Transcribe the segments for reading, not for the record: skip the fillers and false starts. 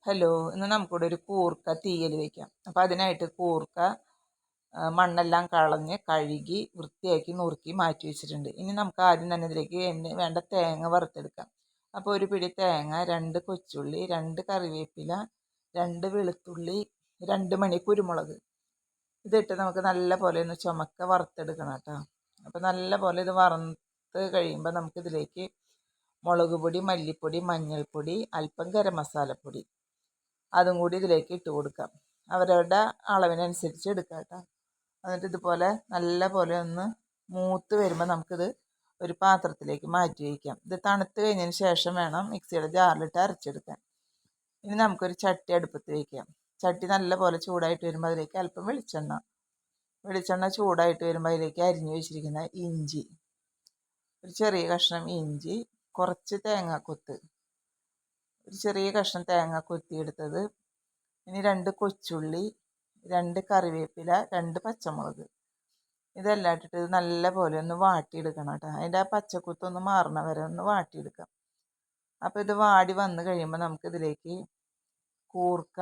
Hello, ഇന്ന് നമുക്കിവിടെ ഒരു കൂർക്ക തീയൽ വെക്കാം. അപ്പോൾ അതിനായിട്ട് കൂർക്ക മണ്ണെല്ലാം കളഞ്ഞ് കഴുകി വൃത്തിയാക്കി നുറുക്കി മാറ്റി വെച്ചിട്ടുണ്ട്. ഇനി നമുക്ക് ആദ്യം തന്നെ ഇതിലേക്ക് വേണ്ട തേങ്ങ വറുത്തെടുക്കാം. അപ്പോൾ ഒരു പിടി തേങ്ങ, 2 കൊച്ചുള്ളി, 2 കറിവേപ്പില, 2 വെളുത്തുള്ളി, 2 മണി കുരുമുളക് ഇതിട്ട് നമുക്ക് നല്ല പോലെ ഒന്ന് ചുമക്ക വറുത്തെടുക്കണം കേട്ടോ. അപ്പോൾ നല്ല പോലെ ഇത് വറുത്ത് കഴിയുമ്പോൾ നമുക്കിതിലേക്ക് മുളക് പൊടി, മല്ലിപ്പൊടി, മഞ്ഞൾപ്പൊടി, അല്പം ഗരം മസാലപ്പൊടി അതും കൂടി ഇതിലേക്ക് ഇട്ട് കൊടുക്കാം. അവരവരുടെ അളവിനനുസരിച്ച് എടുക്കാം കേട്ടോ. എന്നിട്ട് ഇതുപോലെ നല്ല പോലെ ഒന്ന് മൂത്ത് വരുമ്പോൾ നമുക്കിത് ഒരു പാത്രത്തിലേക്ക് മാറ്റി വയ്ക്കാം. ഇത് തണുത്ത് കഴിഞ്ഞതിന് ശേഷം വേണം മിക്സിയുടെ ജാറിലിട്ട് അരച്ചെടുക്കാൻ. ഇനി നമുക്കൊരു ചട്ടി അടുപ്പത്ത് വയ്ക്കാം. ചട്ടി നല്ല പോലെ ചൂടായിട്ട് വരുമ്പോൾ അതിലേക്ക് അല്പം വെളിച്ചെണ്ണ ചൂടായിട്ട് വരുമ്പോൾ അതിലേക്ക് അരിഞ്ഞു വെച്ചിരിക്കുന്ന ഇഞ്ചി, ഒരു ചെറിയ കഷ്ണം ഇഞ്ചി, കുറച്ച് തേങ്ങാക്കൊത്ത്, ഒരു ചെറിയ കഷ്ണം തേങ്ങ കൊത്തിയെടുത്തത്, ഇനി 2 കൊച്ചുള്ളി, 2 കറിവേപ്പില, 2 പച്ചമുളക് ഇതെല്ലാം ഇട്ടിട്ട് നല്ല പോലെ ഒന്ന് വാട്ടിയെടുക്കണം കേട്ടോ. അതിൻ്റെ ആ പച്ചക്കുത്തൊന്ന് മാറണ വരെ ഒന്ന് വാട്ടിയെടുക്കാം. അപ്പോൾ ഇത് വാടി വന്ന് കഴിയുമ്പോൾ നമുക്കിതിലേക്ക് കൂർക്ക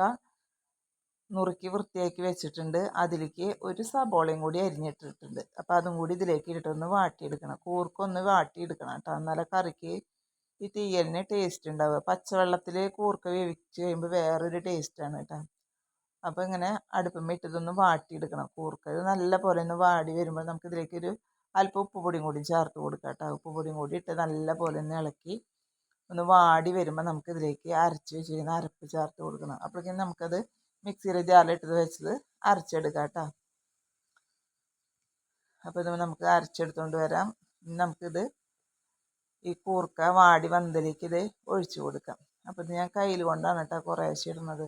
നുറുക്കി വൃത്തിയാക്കി വെച്ചിട്ടുണ്ട്. അതിലേക്ക് ഒരു സബോളയും കൂടി അരിഞ്ഞിട്ടിട്ടുണ്ട്. അപ്പോൾ അതും കൂടി ഇതിലേക്ക് ഇട്ടിട്ടൊന്ന് വാട്ടിയെടുക്കണം. കൂർക്ക ഒന്ന് വാട്ടിയെടുക്കണം കേട്ടോ, എന്നാലേ കറിക്ക് ഈ തീയലിന് ടേസ്റ്റ് ഉണ്ടാവുക. പച്ചവെള്ളത്തിൽ കൂർക്ക വേവിച്ച് കഴിയുമ്പോൾ വേറൊരു ടേസ്റ്റാണ് കേട്ടോ. അപ്പോൾ ഇങ്ങനെ അടുപ്പമ്മ ഇട്ടതൊന്ന് വാട്ടിയെടുക്കണം. കൂർക്ക ഇത് നല്ല പോലെ ഒന്ന് വാടി വരുമ്പോൾ നമുക്ക് ഇതിലേക്കൊരു അല്പം ഉപ്പുപൊടിയും കൂടി ചേർത്ത് കൊടുക്കാം കേട്ടോ. ഉപ്പുപൊടിയും കൂടി ഇട്ട് നല്ല പോലെ ഒന്ന് ഇളക്കി ഒന്ന് വാടി വരുമ്പോൾ നമുക്കിതിലേക്ക് അരച്ച് വെച്ചിരിക്കുന്ന അരപ്പ് ചേർത്ത് കൊടുക്കണം. അപ്പോഴേക്കും നമുക്കത് മിക്സിയുടെ ജാറിലിട്ട് വെച്ചത് അരച്ചെടുക്കാം കേട്ടോ. അപ്പോൾ ഇത് നമുക്ക് അരച്ചെടുത്തുകൊണ്ട് വരാം. നമുക്കിത് ഈ കൂർക്ക വാടി വന്നതിലേക്ക് ഇത് ഒഴിച്ചു കൊടുക്കാം. അപ്പോൾ ഇത് ഞാൻ കയ്യിൽ കൊണ്ടാണ് കേട്ടോ കുറേശ്ശെ ഇടുന്നത്.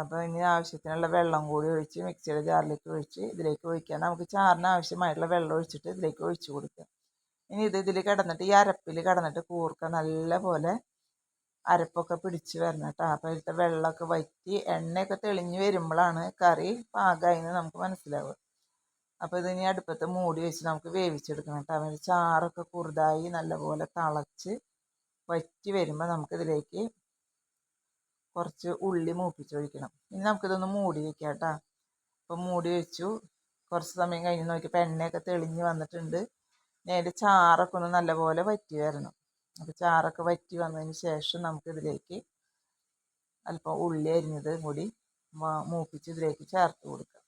അപ്പോൾ ഇനി ആവശ്യത്തിനുള്ള വെള്ളം കൂടി ഒഴിച്ച് മിക്സിയുടെ ജാറിലേക്ക് ഒഴിച്ച് ഇതിലേക്ക് ഒഴിക്കാം. നമുക്ക് ചാറിന് ആവശ്യമായിട്ടുള്ള വെള്ളം ഒഴിച്ചിട്ട് ഇതിലേക്ക് ഒഴിച്ചു കൊടുക്കാം. ഇനി ഇതിൽ കിടന്നിട്ട് ഈ അരപ്പിൽ കിടന്നിട്ട് കൂർക്ക നല്ല പോലെ അരപ്പൊക്കെ പിടിച്ച് വരണം കേട്ടോ. അപ്പോൾ ഇതിലത്തെ വെള്ളമൊക്കെ വറ്റി എണ്ണയൊക്കെ തെളിഞ്ഞ് വരുമ്പോഴാണ് കറി പാകമായി എന്ന് നമുക്ക് മനസ്സിലാവുക. അപ്പോൾ ഇതിനി അടുപ്പത്ത് മൂടി വെച്ച് നമുക്ക് വേവിച്ചെടുക്കണം കേട്ടോ. അതിന് ചാറൊക്കെ കുറുതായി നല്ലപോലെ തിളച്ച് വറ്റി വരുമ്പോൾ നമുക്കിതിലേക്ക് കുറച്ച് ഉള്ളി മൂപ്പിച്ചൊഴിക്കണം. ഇനി നമുക്കിതൊന്ന് മൂടി വയ്ക്കാം കേട്ടോ. അപ്പോൾ മൂടി വെച്ചു. കുറച്ച് സമയം കഴിഞ്ഞ് നോക്കിയപ്പോൾ എണ്ണയൊക്കെ തെളിഞ്ഞ് വന്നിട്ടുണ്ട്. ഇനി അതിൻ്റെ ചാറൊക്കെ ഒന്ന് നല്ലപോലെ വറ്റി വരണം. അപ്പോൾ ചാറൊക്കെ വറ്റി വന്നതിന് ശേഷം നമുക്കിതിലേക്ക് അല്പം ഉള്ളി അരിഞ്ഞത് കൂടി മൂപ്പിച്ച് ഇതിലേക്ക് ചേർത്ത് കൊടുക്കാം.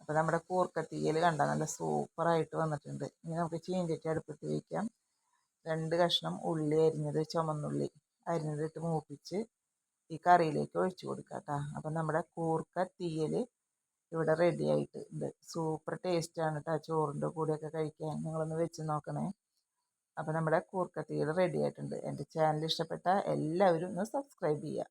അപ്പോൾ നമ്മുടെ കൂർക്ക തീയൽ കണ്ടാൽ നല്ല സൂപ്പറായിട്ട് വന്നിട്ടുണ്ട്. ഇനി നമുക്ക് ചീഞ്ചട്ടി അടുപ്പത്ത് വയ്ക്കാം. 2 കഷ്ണം ഉള്ളി അരിഞ്ഞത്, ചുമന്നുള്ളി അരിഞ്ഞതിട്ട് മൂപ്പിച്ച് ഈ കറിയിലേക്ക് ഒഴിച്ചു കൊടുക്കാം കേട്ടോ. അപ്പം നമ്മുടെ കൂർക്ക തീയൽ ഇവിടെ റെഡി ആയിട്ടുണ്ട്. സൂപ്പർ ടേസ്റ്റാണ് കേട്ടോ. ചോറിൻ്റെ കൂടെയൊക്കെ കഴിക്കാൻ നിങ്ങളൊന്ന് വെച്ച് നോക്കണേ. അപ്പോൾ നമ്മുടെ കൂർക്ക തീയൽ റെഡി ആയിട്ടുണ്ട്. എൻ്റെ ചാനൽ ഇഷ്ടപ്പെട്ട എല്ലാവരും ഒന്ന് സബ്സ്ക്രൈബ് ചെയ്യുക.